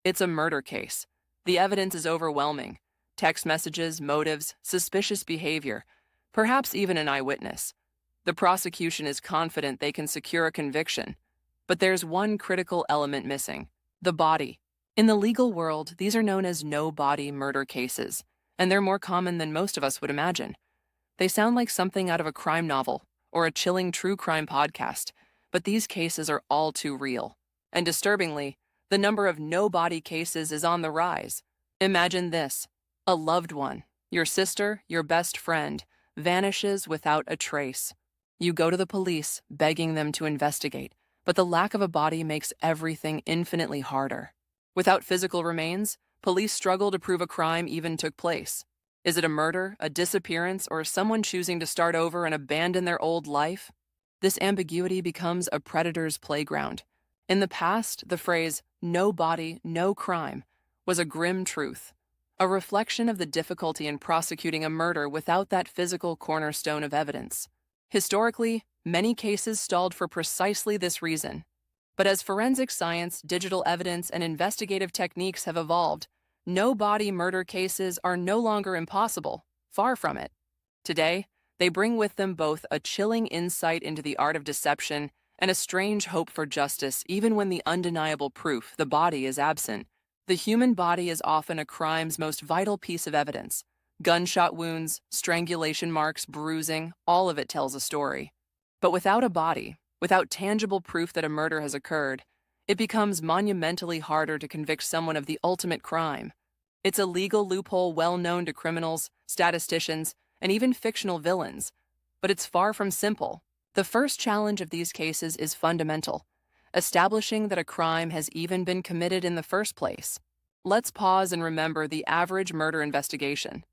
It's a murder case. The evidence is overwhelming. Text messages, motives, suspicious behavior, perhaps even an eyewitness. The prosecution is confident they can secure a conviction. But there's one critical element missing: the body. In the legal world, these are known as no-body murder cases, and they're more common than most of us would imagine. They sound like something out of a crime novel or a chilling true crime podcast, but these cases are all too real. And disturbingly, the number of no-body cases is on the rise. Imagine this: a loved one, your sister, your best friend, vanishes without a trace. You go to the police, begging them to investigate, but the lack of a body makes everything infinitely harder. Without physical remains, police struggle to prove a crime even took place. Is it a murder, a disappearance, or someone choosing to start over and abandon their old life? This ambiguity becomes a predator's playground. In the past, the phrase, "no body, no crime," was a grim truth, a reflection of the difficulty in prosecuting a murder without that physical cornerstone of evidence. Historically, many cases stalled for precisely this reason. But as forensic science, digital evidence, and investigative techniques have evolved, no-body murder cases are no longer impossible, far from it. Today, they bring with them both a chilling insight into the art of deception and a strange hope for justice even when the undeniable proof, the body, is absent. The human body is often a crime's most vital piece of evidence. Gunshot wounds, strangulation marks, bruising, all of it tells a story. But without a body, without tangible proof that a murder has occurred, it becomes monumentally harder to convict someone of the ultimate crime. It's a legal loophole well known to criminals, statisticians, and even fictional villains. But it's far from simple. The first challenge of these cases is fundamental: establishing that a crime has even been committed in the first place. Let's pause and remember the average murder investigation.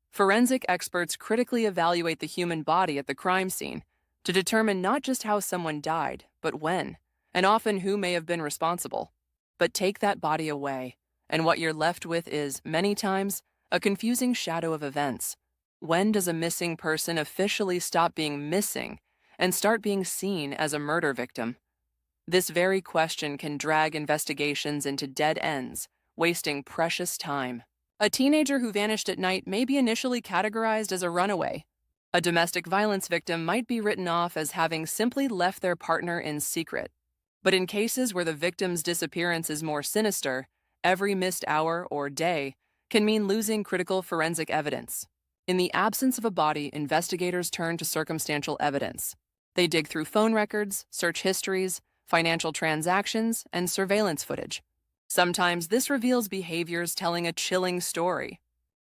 Forensic experts critically evaluate the human body at the crime scene to determine not just how someone died, but when, and often who may have been responsible. But take that body away, and what you're left with is, many times, a confusing shadow of events. When does a missing person officially stop being missing and start being seen as a murder victim? This very question can drag investigations into dead ends, wasting precious time. A teenager who vanished at night may be initially categorized as a runaway. A domestic violence victim might be written off as having simply left their partner in secret. But in cases where the victim's disappearance is more sinister, every missed hour or day can mean losing critical forensic evidence. In the absence of a body, investigators turn to circumstantial evidence. They dig through phone records, search histories, financial transactions, and surveillance footage. Sometimes this reveals behaviors telling a chilling story.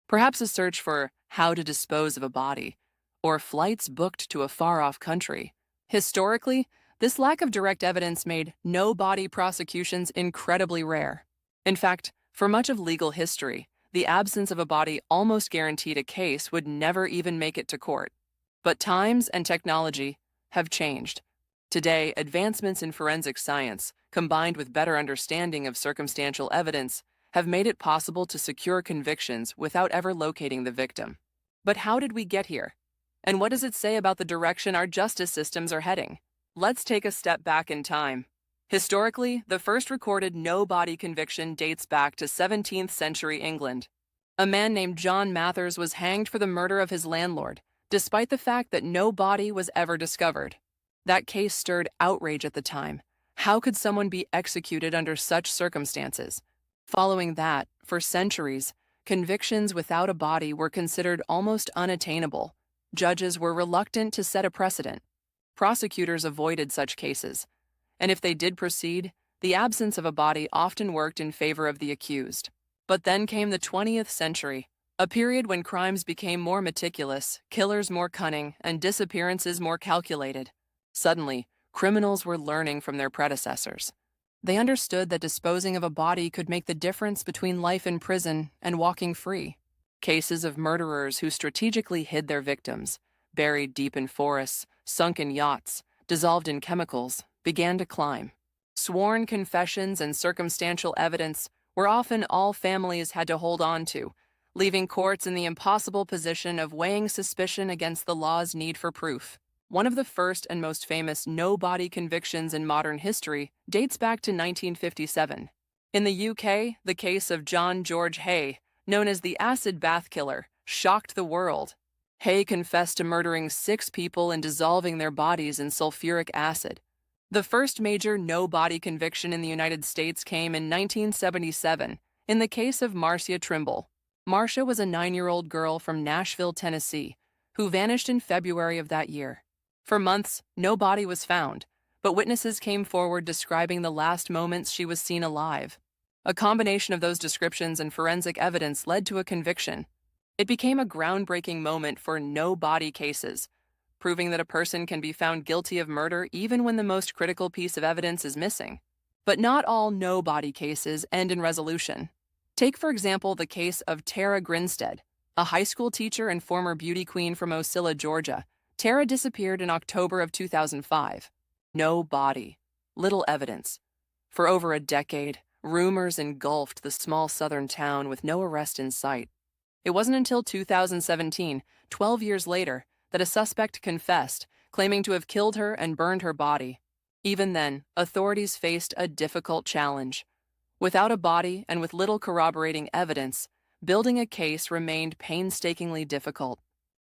Perhaps a search for how to dispose of a body, or flights booked to a far-off country. Historically, this lack of direct evidence made no-body prosecutions incredibly rare. In fact, for much of legal history, the absence of a body almost guaranteed a case would never even make it to court. But times and technology have changed. Today, advancements in forensic science, combined with better understanding of circumstantial evidence, have made it possible to secure convictions without ever locating the victim. But how did we get here? And what does it say about the direction our justice systems are heading? Let's take a step back in time. Historically, the first recorded no-body conviction dates back to 17th century England. A man named John Mathers was hanged for the murder of his landlord, despite the fact that no body was ever discovered. That case stirred outrage at the time. How could someone be executed under such circumstances? Following that, for centuries, convictions without a body were considered almost unattainable. Judges were reluctant to set a precedent. Prosecutors avoided such cases, and if they did proceed, the absence of a body often worked in favor of the accused. But then came the 20th century, a period when crimes became more meticulous, killers more cunning, and disappearances more calculated. Suddenly, criminals were learning from their predecessors. They understood that disposing of a body could make the difference between life in prison and walking free. Cases of murderers who strategically hid their victims, buried deep in forests, sunk in yachts, dissolved in chemicals, began to climb. Sworn confessions and circumstantial evidence were often all families had to hold on to, leaving courts in the impossible position of weighing suspicion against the law's need for proof. One of the first and most famous no-body convictions in modern history dates back to 1957. In the UK, the case of John George Hay, known as the acid bath killer, shocked the world. Hay confessed to murdering 6 people and dissolving their bodies in sulfuric acid. The first major no-body conviction in the United States came in 1977 in the case of Marcia Trimble. Marcia was a 9-year-old girl from Nashville, Tennessee, who vanished in February of that year. For months, no body was found, but witnesses came forward describing the last moments she was seen alive. A combination of those descriptions and forensic evidence led to a conviction. It became a groundbreaking moment for no-body cases, proving that a person can be found guilty of murder even when the most critical piece of evidence is missing. But not all no-body cases end in resolution. Take, for example, the case of Tara Grinstead, a high school teacher and former beauty queen from Ocilla, Georgia. Tara disappeared in October of 2005. No body, little evidence. For over a decade, rumors engulfed the small southern town with no arrest in sight. It wasn't until 2017, 12 years later, that a suspect confessed, claiming to have killed her and burned her body. Even then, authorities faced a difficult challenge. Without a body and with little corroborating evidence, building a case remained painstakingly difficult.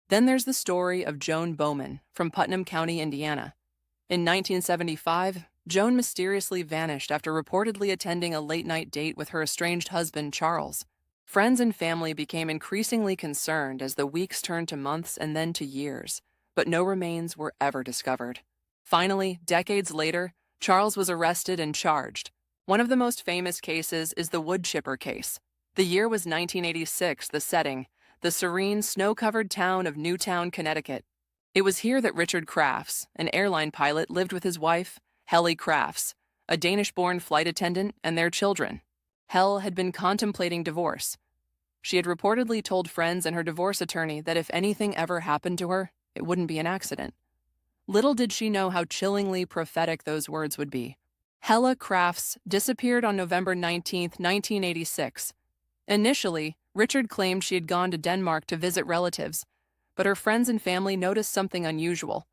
Then there's the story of Joan Bowman from Putnam County, Indiana. In 1975, Joan mysteriously vanished after reportedly attending a late-night date with her estranged husband, Charles. Friends and family became increasingly concerned as the weeks turned to months and then to years, but no remains were ever discovered. Finally, decades later, Charles was arrested and charged. One of the most famous cases is the wood chipper case. The year was 1986, the setting, the serene, snow-covered town of Newtown, Connecticut. It was here that Richard Crafts, an airline pilot, lived with his wife, Helly Crafts, a Danish-born flight attendant, and their children. Hell had been contemplating divorce. She had reportedly told friends and her divorce attorney that if anything ever happened to her, it wouldn't be an accident. Little did she know how chillingly prophetic those words would be. Hella Crafts disappeared on November 19, 1986. Initially, Richard claimed she had gone to Denmark to visit relatives, but her friends and family noticed something unusual.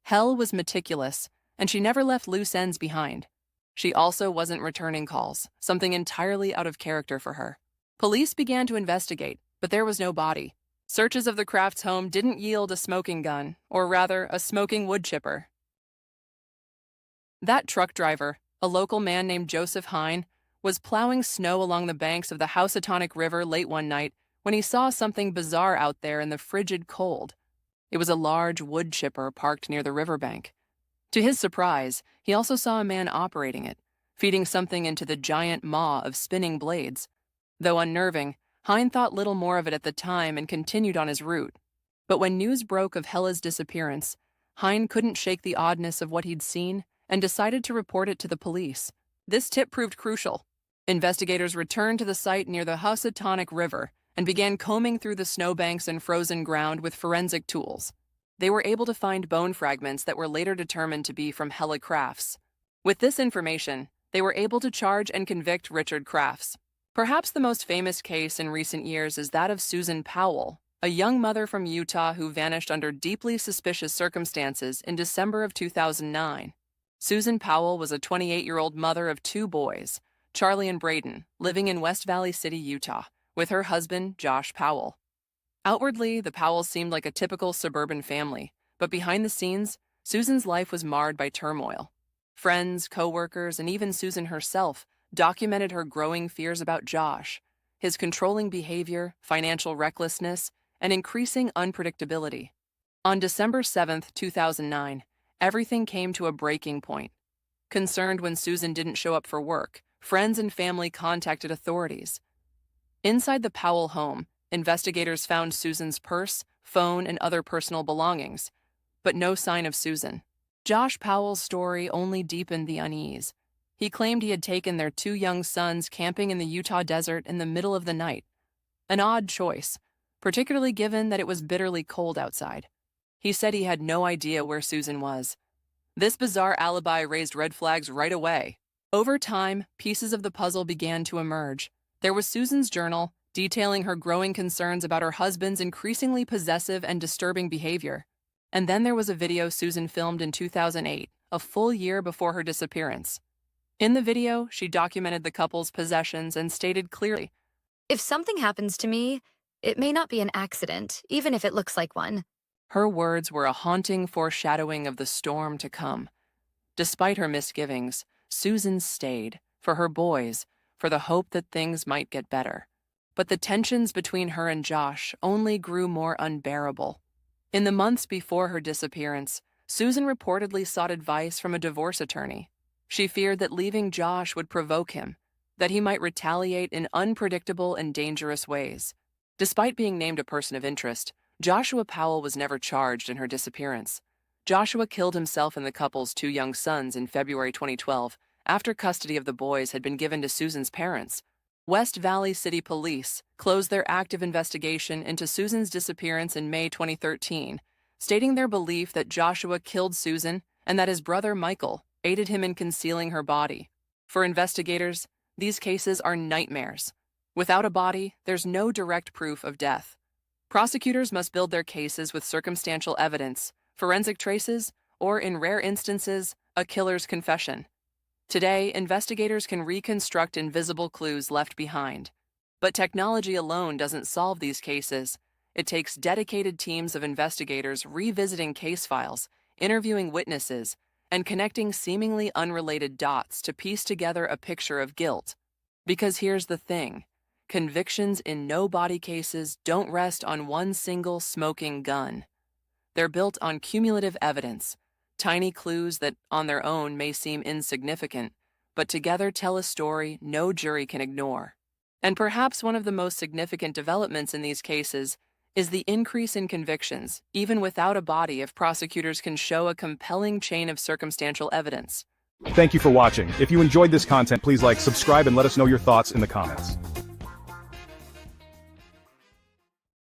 Hell was meticulous, and she never left loose ends behind. She also wasn't returning calls, something entirely out of character for her. Police began to investigate, but there was no body. Searches of the Crafts' home didn't yield a smoking gun, or rather, a smoking wood chipper. That truck driver, a local man named Joseph Hine, was plowing snow along the banks of the Housatonic River late one night when he saw something bizarre out there in the frigid cold. It was a large wood chipper parked near the riverbank. To his surprise, he also saw a man operating it, feeding something into the giant maw of spinning blades. Though unnerving, Hine thought little more of it at the time and continued on his route. But when news broke of Hella's disappearance, Hine couldn't shake the oddness of what he'd seen and decided to report it to the police. This tip proved crucial. Investigators returned to the site near the Housatonic River and began combing through the snowbanks and frozen ground with forensic tools. They were able to find bone fragments that were later determined to be from Hella Crafts. With this information, they were able to charge and convict Richard Crafts. Perhaps the most famous case in recent years is that of Susan Powell, a young mother from Utah who vanished under deeply suspicious circumstances in December of 2009. Susan Powell was a 28-year-old mother of 2 boys, Charlie and Braden, living in West Valley City, Utah, with her husband, Josh Powell. Outwardly, the Powells seemed like a typical suburban family, but behind the scenes, Susan's life was marred by turmoil. Friends, co-workers, and even Susan herself documented her growing fears about Josh, his controlling behavior, financial recklessness, and increasing unpredictability. On December 7, 2009, everything came to a breaking point. Concerned when Susan didn't show up for work, friends and family contacted authorities. Inside the Powell home, investigators found Susan's purse, phone, and other personal belongings, but no sign of Susan. Josh Powell's story only deepened the unease. He claimed he had taken their 2 young sons camping in the Utah desert in the middle of the night. An odd choice, particularly given that it was bitterly cold outside. He said he had no idea where Susan was. This bizarre alibi raised red flags right away. Over time, pieces of the puzzle began to emerge. There was Susan's journal, detailing her growing concerns about her husband's increasingly possessive and disturbing behavior. And then there was a video Susan filmed in 2008, a full year before her disappearance. In the video, she documented the couple's possessions and stated clearly, "If something happens to me, it may not be an accident, even if it looks like one." her words were a haunting foreshadowing of the storm to come. Despite her misgivings, Susan stayed, for her boys, for the hope that things might get better. But the tensions between her and Josh only grew more unbearable. In the months before her disappearance, Susan reportedly sought advice from a divorce attorney. She feared that leaving Josh would provoke him, that he might retaliate in unpredictable and dangerous ways. Despite being named a person of interest, Joshua Powell was never charged in her disappearance. Joshua killed himself and the couple's 2 young sons in February 2012 after custody of the boys had been given to Susan's parents. West Valley City Police closed their active investigation into Susan's disappearance in May 2013, stating their belief that Joshua killed Susan and that his brother Michael aided him in concealing her body. For investigators, these cases are nightmares. Without a body, there's no direct proof of death. Prosecutors must build their cases with circumstantial evidence, forensic traces, or, in rare instances, a killer's confession. Today, investigators can reconstruct invisible clues left behind. But technology alone doesn't solve these cases. It takes dedicated teams of investigators revisiting case files, interviewing witnesses, and connecting seemingly unrelated dots to piece together a picture of guilt. Because here's the thing: convictions in no-body cases don't rest on one single smoking gun. They're built on cumulative evidence, tiny clues that, on their own, may seem insignificant, but together tell a story no jury can ignore. And perhaps one of the most significant developments in these cases is the increase in convictions, even without a body, if prosecutors can show a compelling chain of circumstantial evidence. Thank you for watching. If you enjoyed this content, please like, subscribe, and let us know your thoughts in the comments.